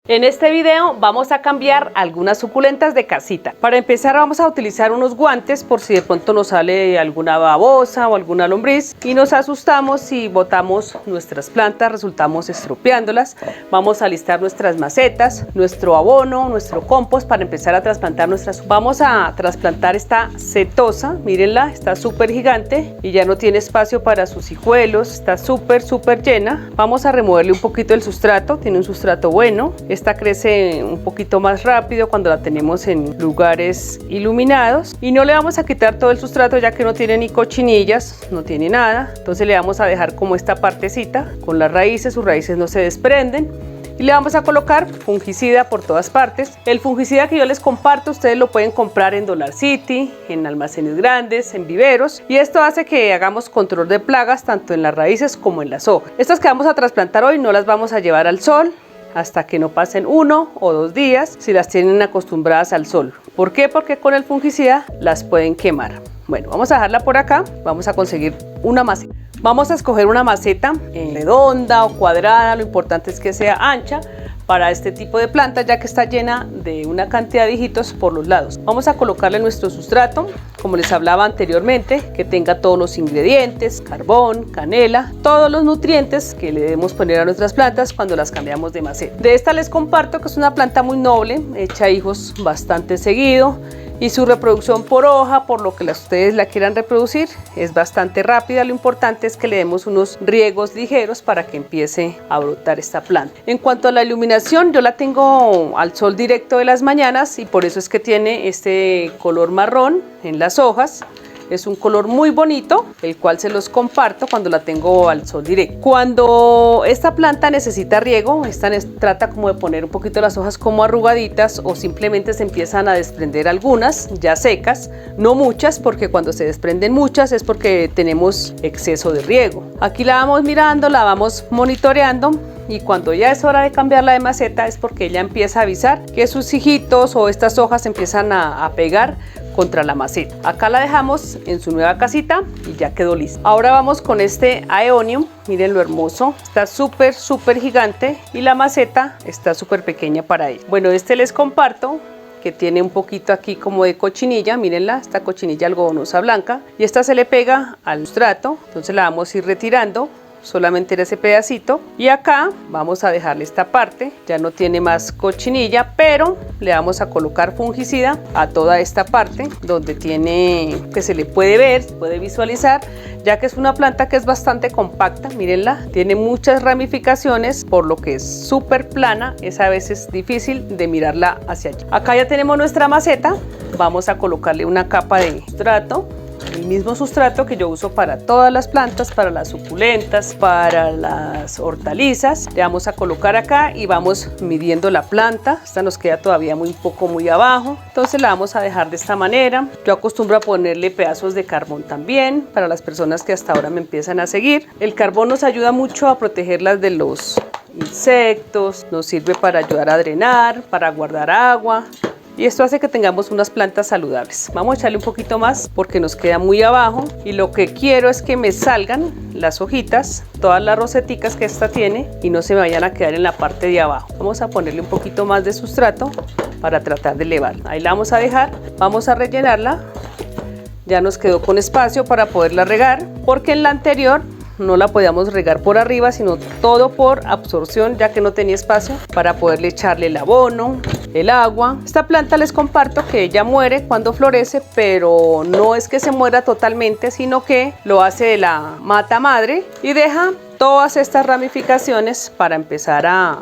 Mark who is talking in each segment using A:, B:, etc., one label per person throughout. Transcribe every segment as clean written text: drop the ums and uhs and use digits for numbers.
A: En este video vamos a cambiar algunas suculentas de casita. Para empezar vamos a utilizar unos guantes por si de pronto nos sale alguna babosa o alguna lombriz y nos asustamos si botamos nuestras plantas, resultamos estropeándolas. Vamos a alistar nuestras macetas, nuestro abono, nuestro compost para empezar a trasplantar nuestras. Vamos a trasplantar esta setosa, mírenla, está súper gigante y ya no tiene espacio para sus hijuelos, está súper llena. Vamos a removerle un poquito el sustrato, tiene un sustrato bueno. Esta crece un poquito más rápido cuando la tenemos en lugares iluminados y no le vamos a quitar todo el sustrato ya que no tiene ni cochinillas, no tiene nada. Entonces le vamos a dejar como esta partecita con las raíces, sus raíces no se desprenden. Y le vamos a colocar fungicida por todas partes. El fungicida que yo les comparto, ustedes lo pueden comprar en Dollar City, en almacenes grandes, en viveros. Y esto hace que hagamos control de plagas tanto en las raíces como en las hojas. Estas que vamos a trasplantar hoy no las vamos a llevar al sol hasta que no pasen 1 o 2 días si las tienen acostumbradas al sol. ¿Por qué? Porque con el fungicida las pueden quemar. Bueno, vamos a dejarla por acá. Vamos a conseguir una maceta. Vamos a escoger una maceta redonda o cuadrada, lo importante es que sea ancha para este tipo de planta ya que está llena de una cantidad de hijitos por los lados. Vamos a colocarle nuestro sustrato, como les hablaba anteriormente, que tenga todos los ingredientes, carbón, canela, todos los nutrientes que le debemos poner a nuestras plantas cuando las cambiamos de maceta. De esta les comparto que es una planta muy noble, echa hijos bastante seguido. Y su reproducción por hoja, por lo que ustedes la quieran reproducir, es bastante rápida. Lo importante es que le demos unos riegos ligeros para que empiece a brotar esta planta. En cuanto a la iluminación, yo la tengo al sol directo de las mañanas y por eso es que tiene este color marrón en las hojas. Es un color muy bonito, el cual se los comparto cuando la tengo al sol directo. Cuando esta planta necesita riego, esta trata como de poner un poquito las hojas como arrugaditas o simplemente se empiezan a desprender algunas ya secas, no muchas, porque cuando se desprenden muchas es porque tenemos exceso de riego. Aquí la vamos mirando, la vamos monitoreando. Y cuando ya es hora de cambiarla de maceta es porque ella empieza a avisar que sus hijitos o estas hojas empiezan a pegar contra la maceta. Acá la dejamos en su nueva casita y ya quedó lista. Ahora vamos con este Aeonium, miren lo hermoso, está súper gigante y la maceta está súper pequeña para él. Bueno, este les comparto que tiene un poquito aquí como de cochinilla, mírenla, esta cochinilla algodonosa blanca y esta se le pega al sustrato, entonces la vamos a ir retirando. Solamente era ese pedacito y acá vamos a dejarle esta parte, ya no tiene más cochinilla, pero le vamos a colocar fungicida a toda esta parte donde tiene, que se le puede ver, se puede visualizar, ya que es una planta que es bastante compacta, mírenla, tiene muchas ramificaciones, por lo que es súper plana, es a veces difícil de mirarla hacia allá. Acá ya tenemos nuestra maceta, vamos a colocarle una capa de sustrato. El mismo sustrato que yo uso para todas las plantas, para las suculentas, para las hortalizas. Le vamos a colocar acá y vamos midiendo la planta. Esta nos queda todavía muy abajo, entonces la vamos a dejar de esta manera. Yo acostumbro a ponerle pedazos de carbón también para las personas que hasta ahora me empiezan a seguir. El carbón nos ayuda mucho a protegerlas de los insectos, nos sirve para ayudar a drenar, para guardar agua. Y esto hace que tengamos unas plantas saludables. Vamos a echarle un poquito más porque nos queda muy abajo. Y lo que quiero es que me salgan las hojitas, todas las roseticas que esta tiene y no se me vayan a quedar en la parte de abajo. Vamos a ponerle un poquito más de sustrato para tratar de elevarla. Ahí la vamos a dejar. Vamos a rellenarla. Ya nos quedó con espacio para poderla regar porque en la anterior no la podíamos regar por arriba, sino todo por absorción, ya que no tenía espacio para poderle echarle el abono, el agua. Esta planta les comparto que ella muere cuando florece, pero no es que se muera totalmente, sino que lo hace de la mata madre y deja todas estas ramificaciones para empezar a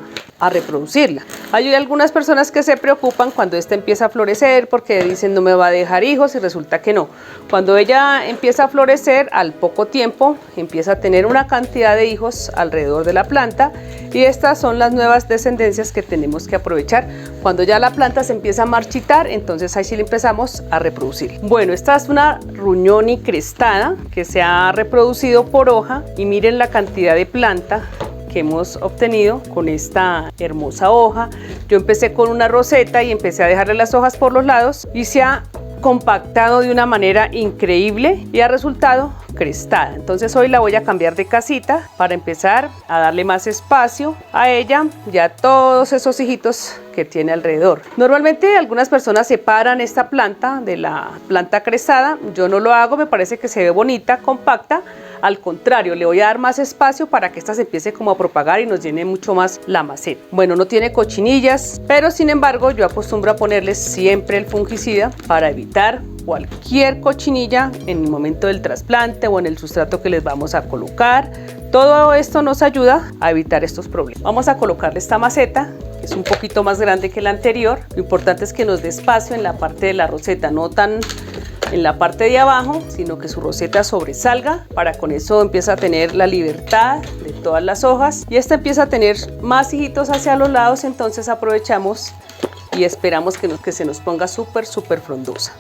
A: reproducirla. Hay algunas personas que se preocupan cuando esta empieza a florecer porque dicen no me va a dejar hijos y resulta que no. Cuando ella empieza a florecer, al poco tiempo empieza a tener una cantidad de hijos alrededor de la planta y estas son las nuevas descendencias que tenemos que aprovechar. Cuando ya la planta se empieza a marchitar, entonces ahí sí le empezamos a reproducir. Bueno, esta es una Rugnoni crestada que se ha reproducido por hoja y miren la cantidad de planta que hemos obtenido con esta hermosa hoja. Yo empecé con una roseta y empecé a dejarle las hojas por los lados y se ha compactado de una manera increíble y ha resultado crestada. Entonces hoy la voy a cambiar de casita para empezar a darle más espacio a ella y a todos esos hijitos que tiene alrededor. Normalmente algunas personas separan esta planta de la planta crestada. Yo no lo hago, me parece que se ve bonita, compacta. Al contrario, le voy a dar más espacio para que esta se empiece como a propagar y nos llene mucho más la maceta. Bueno, no tiene cochinillas, pero sin embargo yo acostumbro a ponerles siempre el fungicida para evitar cualquier cochinilla en el momento del trasplante o en el sustrato que les vamos a colocar. Todo esto nos ayuda a evitar estos problemas. Vamos a colocarle esta maceta, que es un poquito más grande que la anterior. Lo importante es que nos dé espacio en la parte de la roseta, no tan en la parte de abajo, sino que su roseta sobresalga, para con eso empieza a tener la libertad de todas las hojas y esta empieza a tener más hijitos hacia los lados. Entonces aprovechamos y esperamos que se nos ponga súper frondosa.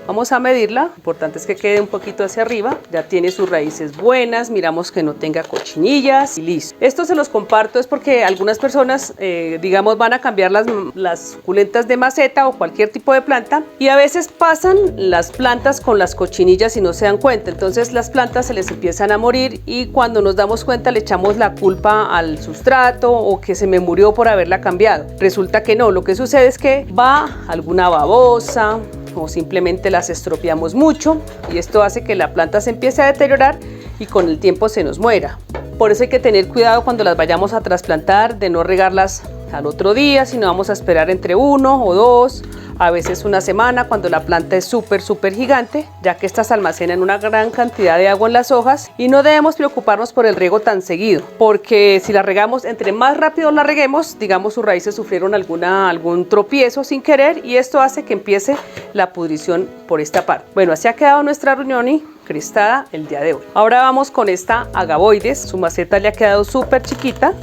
A: Vamos a medirla, lo importante es que quede un poquito hacia arriba, ya tiene sus raíces buenas, miramos que no tenga cochinillas y listo. Esto se los comparto es porque algunas personas, digamos, van a cambiar las suculentas de maceta o cualquier tipo de planta y a veces pasan las plantas con las cochinillas y no se dan cuenta, entonces las plantas se les empiezan a morir y cuando nos damos cuenta le echamos la culpa al sustrato o que se me murió por haberla cambiado. Resulta que no, lo que sucede es que va alguna babosa, o simplemente las estropeamos mucho y esto hace que la planta se empiece a deteriorar y con el tiempo se nos muera. Por eso hay que tener cuidado cuando las vayamos a trasplantar de no regarlas al otro día, sino vamos a esperar entre 1 o 2, a veces una semana cuando la planta es súper gigante, ya que estas almacenan una gran cantidad de agua en las hojas y no debemos preocuparnos por el riego tan seguido, porque si la regamos, entre más rápido la reguemos, digamos sus raíces sufrieron algún tropiezo sin querer y esto hace que empiece la pudrición por esta parte. Bueno, así ha quedado nuestra Rugnoni crestada el día de hoy. Ahora vamos con esta Agavoides, su maceta le ha quedado súper chiquita,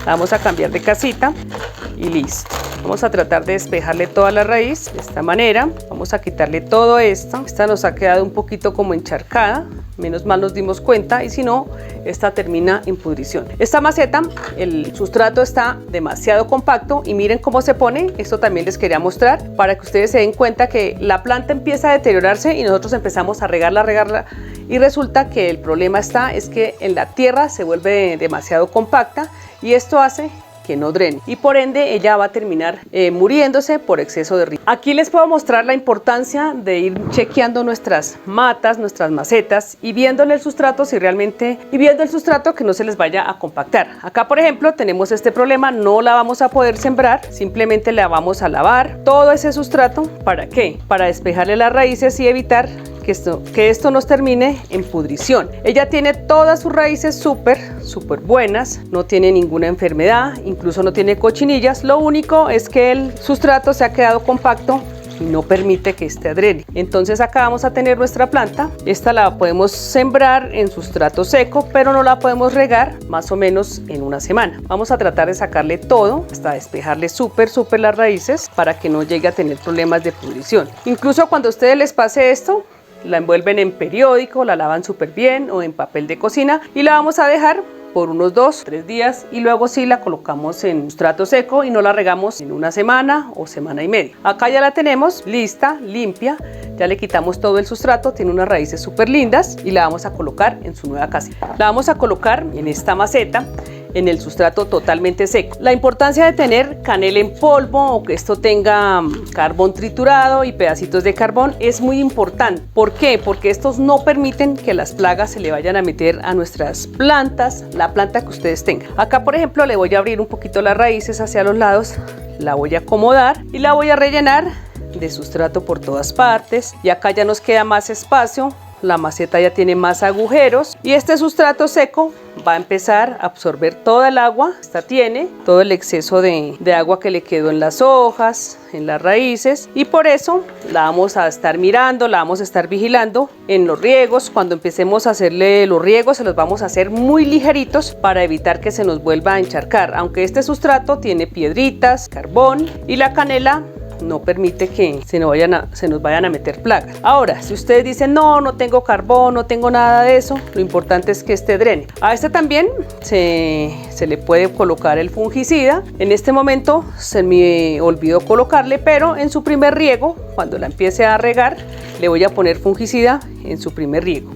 A: la vamos a cambiar de casita y listo. Vamos a tratar de despejarle toda la raíz de esta manera. Vamos a quitarle todo esto. Esta nos ha quedado un poquito como encharcada. Menos mal nos dimos cuenta y si no, esta termina en pudrición. Esta maceta, el sustrato está demasiado compacto y miren cómo se pone. Esto también les quería mostrar para que ustedes se den cuenta que la planta empieza a deteriorarse y nosotros empezamos a regarla y resulta que el problema es que en la tierra se vuelve demasiado compacta y esto hace que no drene y por ende ella va a terminar muriéndose por exceso de riego. Aquí les puedo mostrar la importancia de ir chequeando nuestras matas, nuestras macetas y viéndole el sustrato viendo el sustrato que no se les vaya a compactar. Acá por ejemplo tenemos este problema, no la vamos a poder sembrar, simplemente la vamos a lavar todo ese sustrato. ¿Para qué? Para despejarle las raíces y evitar que esto nos termine en pudrición. Ella tiene todas sus raíces súper buenas, no tiene ninguna enfermedad, incluso no tiene cochinillas. Lo único es que el sustrato se ha quedado compacto y no permite que este drene. Entonces acá vamos a tener nuestra planta. Esta la podemos sembrar en sustrato seco, pero no la podemos regar más o menos en una semana. Vamos a tratar de sacarle todo hasta despejarle súper las raíces para que no llegue a tener problemas de pudrición. Incluso cuando a ustedes les pase esto, la envuelven en periódico, la lavan súper bien o en papel de cocina y la vamos a dejar por unos 2-3 días y luego sí la colocamos en sustrato seco y no la regamos en una semana o semana y media. Acá ya la tenemos lista, limpia, ya le quitamos todo el sustrato, tiene unas raíces súper lindas y la vamos a colocar en su nueva casita. La vamos a colocar en esta maceta en el sustrato totalmente seco. La importancia de tener canela en polvo o que esto tenga carbón triturado y pedacitos de carbón es muy importante. ¿Por qué? Porque estos no permiten que las plagas se le vayan a meter a nuestras plantas, la planta que ustedes tengan. Acá por ejemplo le voy a abrir un poquito las raíces hacia los lados, la voy a acomodar y la voy a rellenar de sustrato por todas partes y acá ya nos queda más espacio. La maceta ya tiene más agujeros y este sustrato seco va a empezar a absorber toda el agua. Esta tiene todo el exceso de agua que le quedó en las hojas, en las raíces y por eso la vamos a estar mirando, la vamos a estar vigilando en los riegos. Cuando empecemos a hacerle los riegos se los vamos a hacer muy ligeritos para evitar que se nos vuelva a encharcar, aunque este sustrato tiene piedritas, carbón y la canela no permite que se nos vayan a meter plagas. Ahora, si ustedes dicen no tengo carbón, no tengo nada de eso, lo importante es que este drene. A este también se le puede colocar el fungicida. En este momento se me olvidó colocarle, pero en su primer riego, cuando la empiece a regar, le voy a poner fungicida en su primer riego.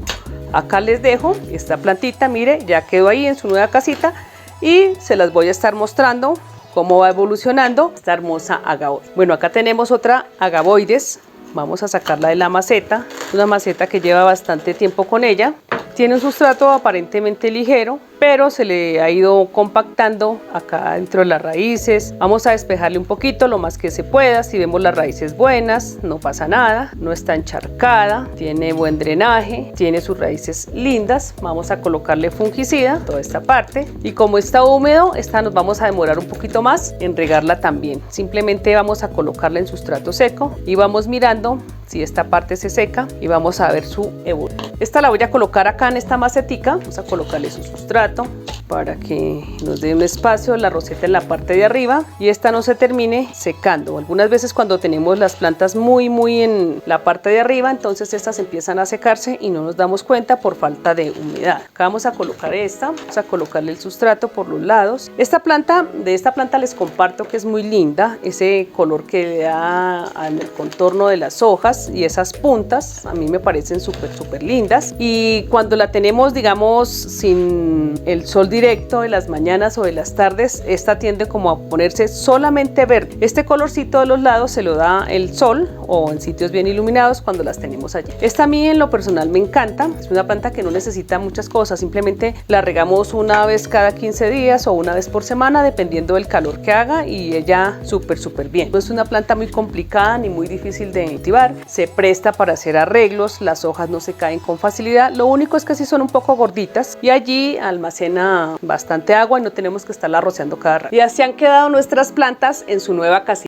A: Acá les dejo esta plantita, mire, ya quedó ahí en su nueva casita y se las voy a estar mostrando cómo va evolucionando esta hermosa agavoides. Bueno, acá tenemos otra agavoides. Vamos a sacarla de la maceta. Es una maceta que lleva bastante tiempo con ella. Tiene un sustrato aparentemente ligero, pero se le ha ido compactando acá dentro de las raíces. Vamos a despejarle un poquito lo más que se pueda. Si vemos las raíces buenas, no pasa nada, no está encharcada, tiene buen drenaje, tiene sus raíces lindas. Vamos a colocarle fungicida toda esta parte, y como está húmedo, esta nos vamos a demorar un poquito más en regarla también. Simplemente vamos a colocarla en sustrato seco y vamos mirando si esta parte se seca y vamos a ver su evolución. Esta la voy a colocar acá en esta macetica. Vamos a colocarle su sustrato para que nos dé un espacio la roseta en la parte de arriba y esta no se termine secando. Algunas veces cuando tenemos las plantas muy en la parte de arriba, entonces estas empiezan a secarse y no nos damos cuenta por falta de humedad. Acá vamos a colocar esta, vamos a colocarle el sustrato por los lados. De esta planta les comparto que es muy linda, ese color que le da en el contorno de las hojas y esas puntas a mí me parecen súper lindas, y cuando la tenemos, digamos, sin el sol directo de las mañanas o de las tardes, esta tiende como a ponerse solamente verde. Este colorcito de los lados se lo da el sol o en sitios bien iluminados cuando las tenemos allí. Esta a mí en lo personal me encanta, es una planta que no necesita muchas cosas, simplemente la regamos una vez cada 15 días o una vez por semana dependiendo del calor que haga, y ella súper bien. No es una planta muy complicada ni muy difícil de cultivar, se presta para hacer arreglos, las hojas no se caen con facilidad, lo único es que sí son un poco gorditas y allí almacena bastante agua y no tenemos que estarla rociando cada rato. Y así han quedado nuestras plantas en su nueva casita.